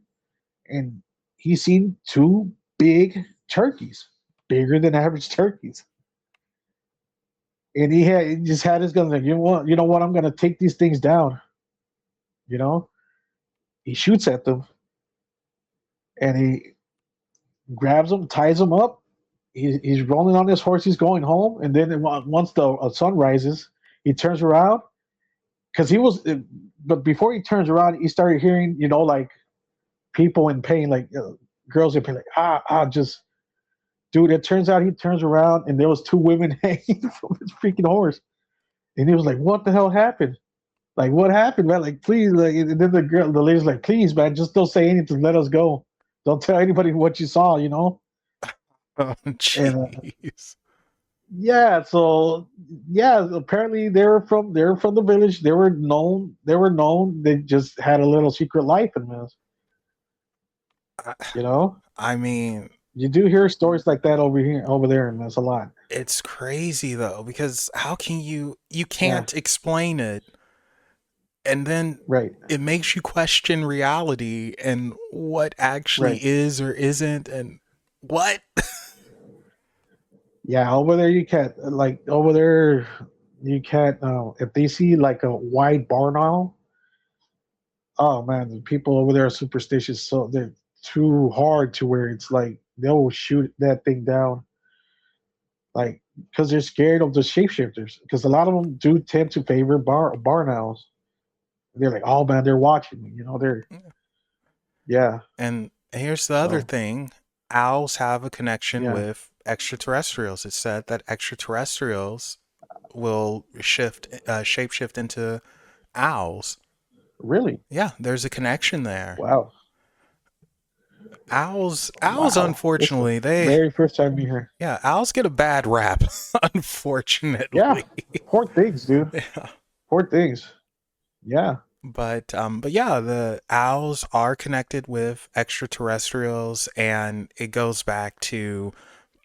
and he seen two big turkeys, bigger than average turkeys. And he just had his gun like, you know what, I'm gonna take these things down. You know, he shoots at them and he grabs them, ties them up. He's rolling on his horse. He's going home, and then once the sun rises, he turns around because he was. But before he turns around, he started hearing, like people in pain, like girls in pain, like just dude. It turns out he turns around and there was two women hanging from his freaking horse, and he was like, "What the hell happened? Like, what happened, man? Like, please!" Like, and then the lady's like, "Please, man, just don't say anything. Let us go. Don't tell anybody what you saw." Oh, And jeez. yeah, so yeah, apparently they were from the village. They were known. They were known. They just had a little secret life in this. I, You know, I mean, you do hear stories like that over there, and that's a lot. it's crazy though, because how can you Yeah, can't explain it, and then right, it makes you question reality and what actually right. is or isn't, and what? Yeah, over there you can't like over there you can't. If they see like a wide barn owl, oh man, the people over there are superstitious. So they're too hard to where it's like they'll shoot that thing down, like because they're scared of the shapeshifters. Because a lot of them do tend to favor barn owls. They're like, oh man, they're watching me. They're yeah. And here's the other So thing: owls have a connection yeah, with extraterrestrials. It's said that extraterrestrials will shapeshift into owls. really, Yeah, there's a connection there. wow, Owls, wow. This is the unfortunately, very first time you hear. yeah, owls get a bad rap, Yeah, unfortunately. poor things, dude. Yeah. Poor things. Yeah, But yeah, the owls are connected with extraterrestrials, and it goes back to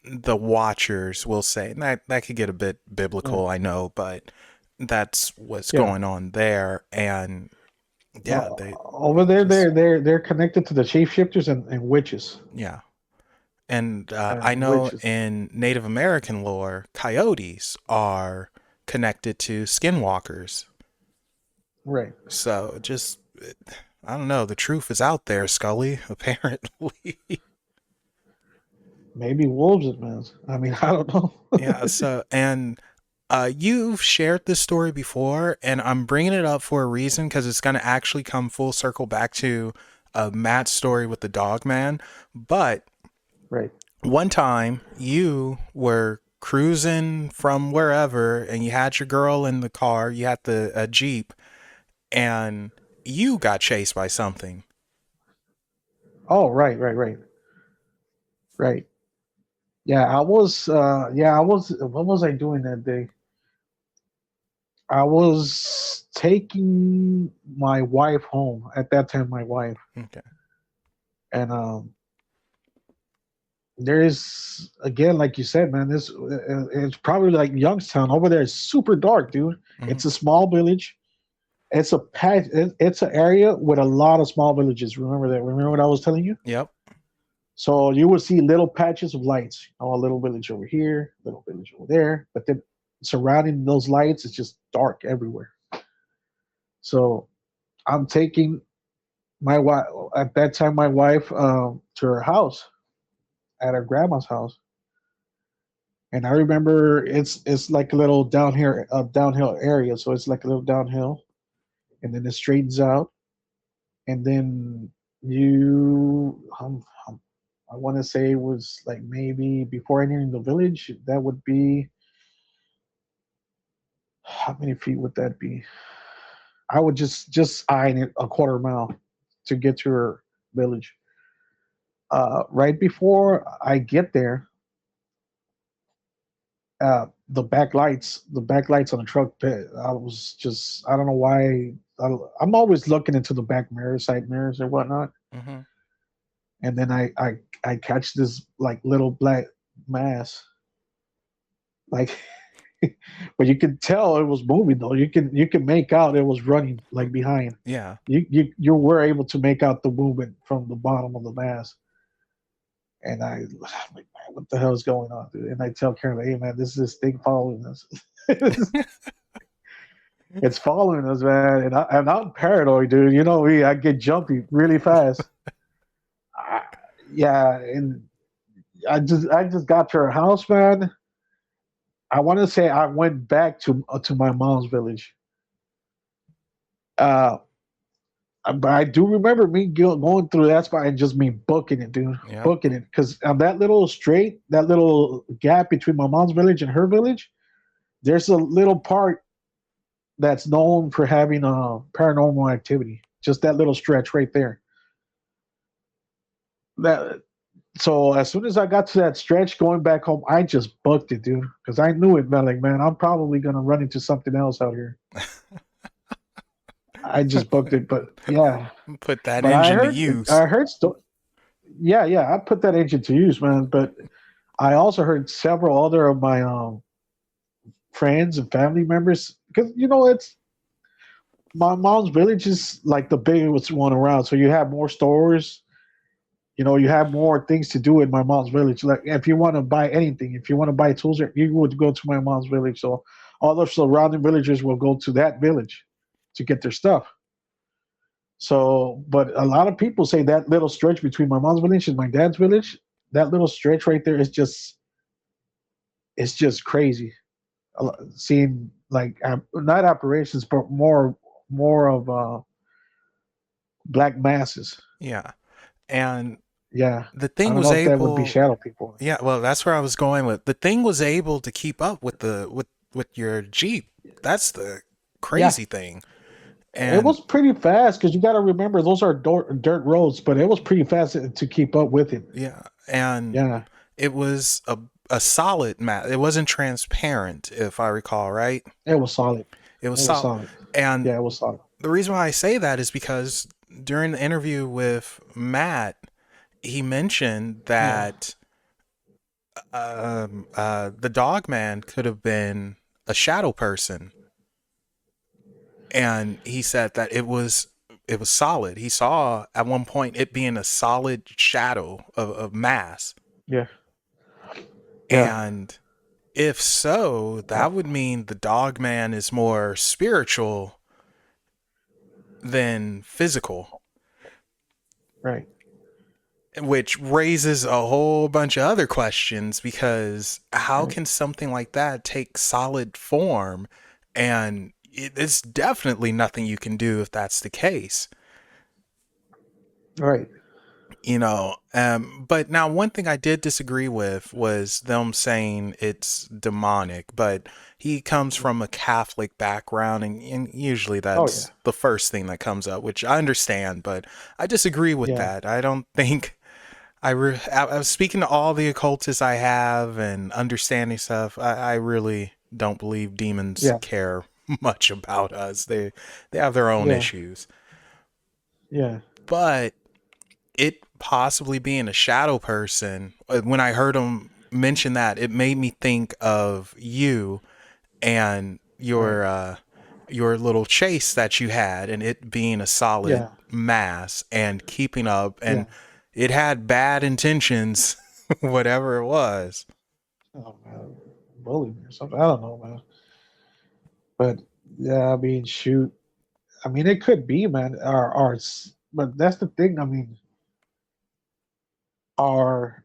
the Watchers. We'll say, and that could get a bit yeah, biblical, I know, but that's what's yeah. going on there. And yeah, they Over there, just they're connected to the shapeshifters and witches yeah. And I and know witches. in Native American lore, coyotes are connected to skinwalkers. Right. So just, I don't know. The truth is out there, Scully, apparently. Maybe wolves it means. I mean, I don't know. Yeah. So, and you've shared this story before, and I'm bringing it up for a reason because it's going to actually come full circle back to Matt's story with the dog man. But Right. one time you were cruising from wherever and you had your girl in the car, you had the Jeep, and you got chased by something. Oh, right, right, right, right. Yeah, I was. Yeah, I was. What was I doing that day? I was taking my wife home at that time. My wife Okay. and there is again, like you said, man. This it's probably like Youngstown over there. It's super dark, dude. Hmm. It's a small village. It's a patch. It's an area with a lot of small villages. Remember that? Remember what I was telling you? Yep. So you will see little patches of lights. A little village over here, little village over there, but then surrounding those lights, it's just dark everywhere. So I'm taking my wife at that time. My wife to her house at her grandma's house, and I remember it's like a little downhill area. So it's like a little downhill, and then it straightens out, and then you I want to say it was like maybe before entering the village. That would be how many feet would that be? I would just eyeing it a quarter mile to get to her village. Right before I get there, the back lights on the truck. I was just I don't know why. I'm always looking into the back mirror, side mirrors, or whatnot, Hmm. and then I catch this like little black. mass. Like, but you could tell it was moving though. You can make out it was running like behind. Yeah. You were able to make out the movement from the bottom of the mass. And I'm like, man, what the hell is going on, dude? And I tell Karen, hey man, this is this thing following us. It's following us, man. And I'm paranoid, dude. You know me, I get jumpy really fast. I, yeah, and I just got to her house, man. I want to say I went back to my mom's village. Uh, but I do remember me going through that spot and just me booking it, dude, Yep. booking it. Because on that little straight, that little gap between my mom's village and her village, there's a little part that's known for having paranormal activity. Just that little stretch right there. That so as soon as I got to that stretch going back home, I just booked it, dude, because I knew it, man. Like, man, I'm probably gonna run into something else out here. I just booked it, but yeah, Put that but I engine to heard, use. I heard, yeah, yeah, I put that engine to use, man. But I also heard several other of my friends and family members because it's my mom's village is like the biggest one around, so you have more stores. You have more things to do in my mom's village. Like if you want to buy anything, if you want to buy tools, you would go to my mom's village. So all the surrounding villagers will go to that village to get their stuff. So, but a lot of people say that little stretch between my mom's village and my dad's village, that little stretch right there is it's just crazy. Seeing like not apparitions, but more of black masses. Yeah. And Yeah, the I thing don't was know if that would be able, shadow people. yeah, well, that's where I was going with. The thing was able to keep up with with your Jeep. That's the Yeah, crazy thing. it And was pretty fast because you got to remember those are dirt roads, but it was pretty fast to keep up with it. yeah, and Yeah, it was a solid mat. It wasn't transparent, if I recall, right? it was solid. It was It was solid. solid. And Yeah, it was solid. the reason why I say that is because during the interview with Matt, he mentioned Yeah, that the dog man could have been a shadow person, and he said that it was solid. He saw at one point it being a solid shadow of mass, yeah, yeah. and if so, that would mean the dog man is more spiritual than physical, Right, which raises a whole bunch of other questions because how right, can something like that take solid form? And it's definitely nothing you can do if that's the case. right. But now one thing I did disagree with was them saying it's demonic, but he comes from a Catholic background, and usually Oh yeah, that's the first thing that comes up, which I understand, but I disagree with yeah, that. I don't think I was speaking to all the occultists I have and understanding stuff. I really don't believe demons yeah, care much about us. They have their own yeah, issues, yeah. but it possibly being a shadow person, when I heard him mention that, it made me think of you and Right. your little chase that you had, and it being a solid Yeah, mass and keeping up, and yeah. it had bad intentions, whatever it was. Oh man, bully me or something. I don't know, man. But yeah, I mean, shoot. I mean, it could be, man. But that's the thing. I mean, are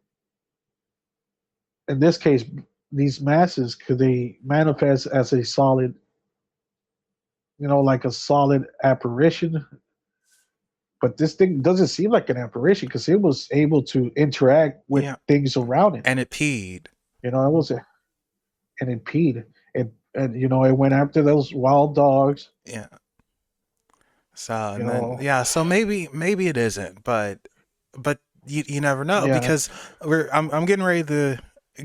in this case these masses could they manifest as a solid, like a solid apparition? But this thing doesn't seem like an apparition because it was able to interact with Yeah, things around it. and it peed. It was an impede. And it went after those wild dogs. Yeah. So You and then know, yeah, so maybe it isn't, but you never know yeah, because I'm getting ready to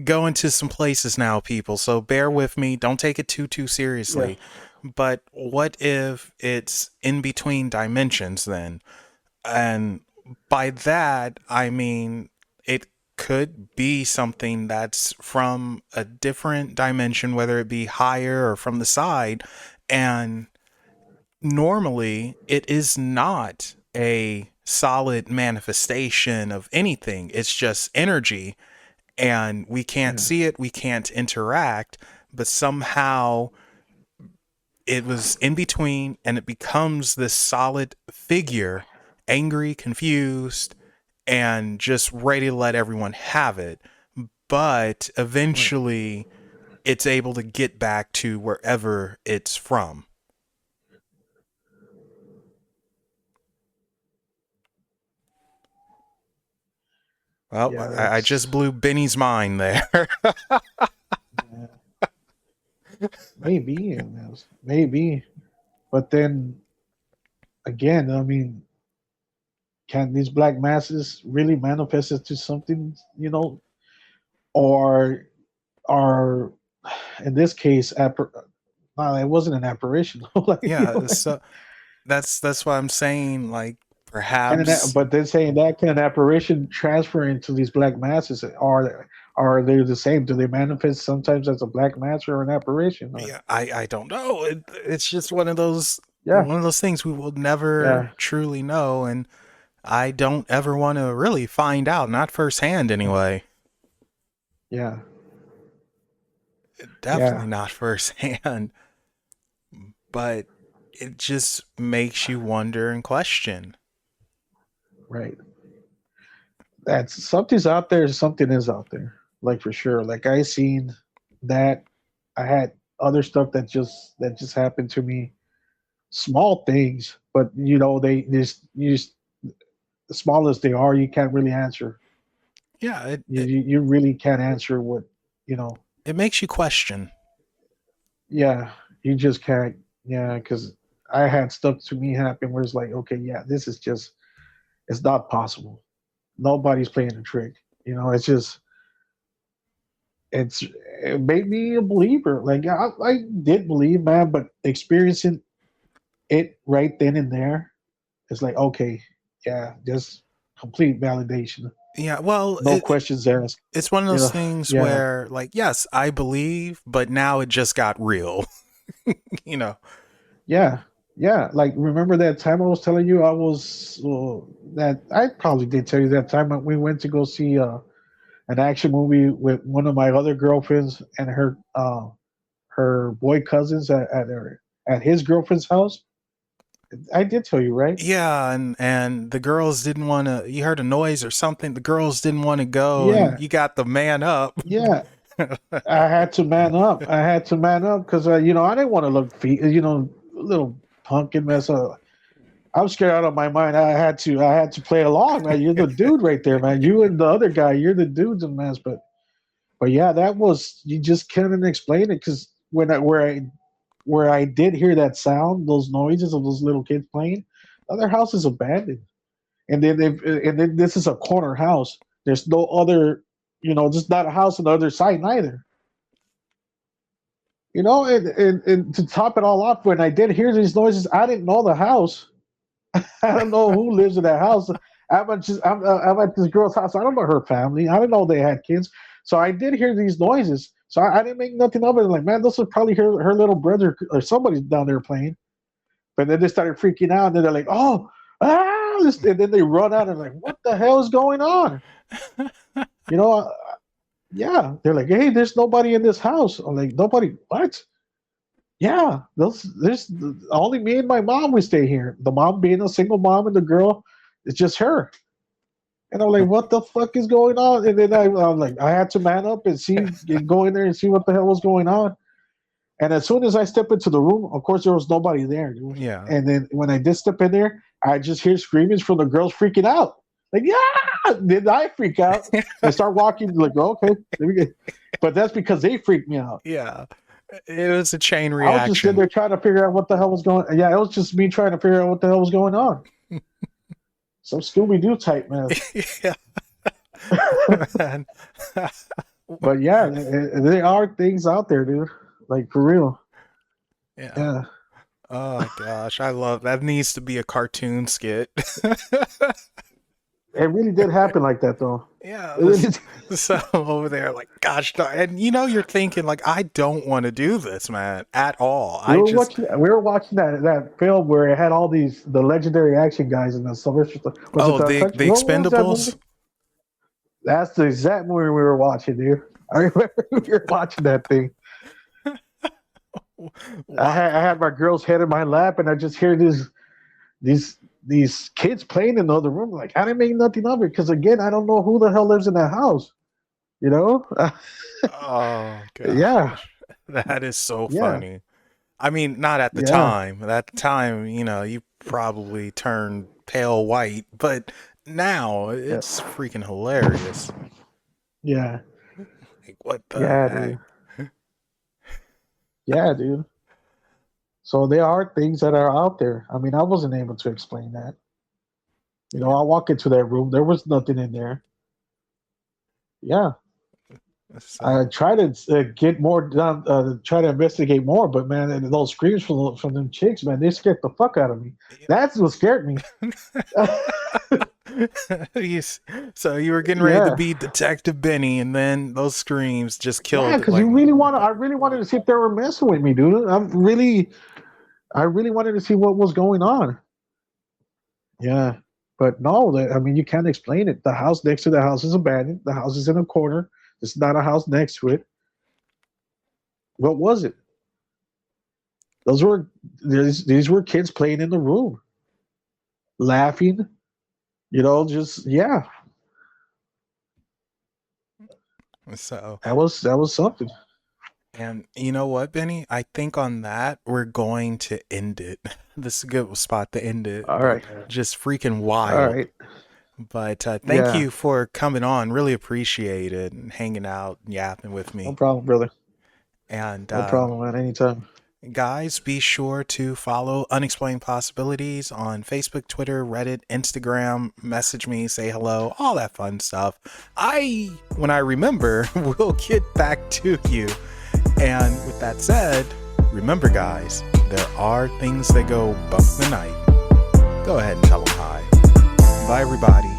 go into some places now, people. So bear with me. Don't take it too yeah, seriously. But what if it's in between dimensions then? And by that I mean it could be something that's from a different dimension, whether it be higher or from the side. And normally it is not a solid manifestation of anything. It's just energy, and we can't Yeah. see it, we can't interact, but somehow it was in between and it becomes this solid figure, angry, confused, and just ready to let everyone have it. But Right. eventually it's able to get back to wherever it's from. Well, Yeah. I just That's blew Benny's mind there. yeah, maybe, and maybe, but then again, I mean, can these black masses really manifest into something? Or are in this case, no, it wasn't an apparition. Like, Yeah, so that's why I'm saying, like, perhaps. but they're saying that can an apparition transfer into these black masses? Are they the same? Do they manifest sometimes as a black mass or an apparition? Or Yeah, I don't know. It's just yeah, one of those things we will never yeah, truly know, and I don't ever want to really find out, not firsthand anyway. yeah, Definitely yeah, not firsthand, but it just makes you wonder and question. right. That's something's out there. Something is out there, like for sure. Like I seen that. I had other stuff that just happened to me. Small things, but they just as small as they are, you can't really answer. Yeah, You really can't answer what you know. it makes you question. Yeah, you just can't. Yeah, because I had stuff to me happen where it's like, okay, yeah, this is just it's not possible. Nobody's playing a trick. It's just it made me a believer. Like I did believe, man, but experiencing it right then and there, it's like, okay, yeah, just complete validation. Yeah, well, No questions asked. it's one of those Yeah, things yeah, where, like, yes, I believe, but now it just got real. you know. yeah, yeah. Like remember that time I was telling you that I probably did tell you that time we went to go see an action movie with one of my other girlfriends and her boy cousins at his girlfriend's house. I did tell you, right? Yeah, and the girls didn't want to. You heard a noise or something. The girls didn't want to go, and Yeah, you got the man up. yeah. I had to man up. I had to man up because I didn't want to look little punkin mess up. I'm scared out of my mind. I had to play along, man. You're the dude right there, man. You and the other guy, you're the dudes in mess. But yeah, that was you just couldn't explain it because where I did hear that sound, those noises of those little kids playing, the other house is abandoned, and then this is a corner house. There's no other, just not a house on the other side neither. And to top it all off, when I did hear these noises, I didn't know the house. I don't know who lives in that house. I'm at this girl's house. I don't know her family. I didn't know they had kids. So I did hear these noises. So I didn't make nothing of it. Like, man, this was probably her little brother or somebody down there playing. But then they started freaking out. And then they're like, oh, and then they run out and like, what the hell is going on? You know, uh, yeah. They're like, hey, there's nobody in this house. I'm like, nobody, what? Yeah, there's only me and my mom. We stay here. The mom being a single mom, and the girl, it's just her. And I'm like, what the fuck is going on? And then I'm like, I had to man up and go in there and see what the hell was going on. And as soon as I step into the room, of course there was nobody there, dude. Yeah. And then when I did step in there, I just hear screamings from the girls freaking out. Like, yeah! Then I freak out and start walking. Like, okay, let me get. But that's because they freaked me out. Yeah. It was a chain I was just sitting reaction. there trying to figure out what the hell was going. Yeah, it was just me trying to figure out what the hell was going on. Some Scooby Doo type mess. yeah. Man. But yeah, there are things out there, dude. Like for real. yeah. Yeah, Oh gosh, I love that. Needs to be a cartoon skit. it really did happen like that though. Yeah. It really So over there, like, gosh, and you're thinking, like, I don't want to do this, man, at all. We were watching that film where it had all the legendary action guys in the Sylvester. Was it Oh, the the country? What was that movie? Expendables. That's the exact movie we were watching, dude. I remember we were watching that thing. What? I had my girl's head in my lap, and I just hear these kids playing in the other room. Like, I didn't make nothing of it because, again, I don't know who the hell lives in that house. You know? Oh Yeah, gosh, that is so yeah, funny. I mean, not at the yeah, time. At the time, you probably turned pale white, but now yeah, it's freaking hilarious. yeah, Like, what the yeah, heck? dude. Yeah, dude. So there are things that are out there. I mean, I wasn't able to explain that. I walk into that room, there was nothing in there. Yeah, I So, try to get more done, try to investigate more, but man, and those screams from them chicks, man, they scared the fuck out of me. That's what scared me. You so you were getting ready to Yeah, be Detective Benny, and then those screams just yeah, killed it. because Like, I really wanted to see if they were messing with me, dude. I really wanted to see what was going on. Yeah, but no, I mean, you can't explain it. The house next to the house is abandoned. The house is in a corner. There's not a house next to it. What was it? Those were these were kids playing in the room, laughing. Just yeah, so. that was something. And you know what, Benny? I think on that we're going to end it. This is a good spot to end it. All right, Just freaking all wild. right, But thank yeah, you for coming on. Really appreciate it and hanging out and yapping with no me. problem, brother. And No problem, man. Anytime. guys, be sure to follow Unexplained Possibilities on Facebook, Twitter, Reddit, Instagram. Message me, say hello, all that fun stuff. When I remember, will get back to you. And with that said, remember, guys, there are things that go bump in the night. Go ahead and tell them hi. Bye, everybody.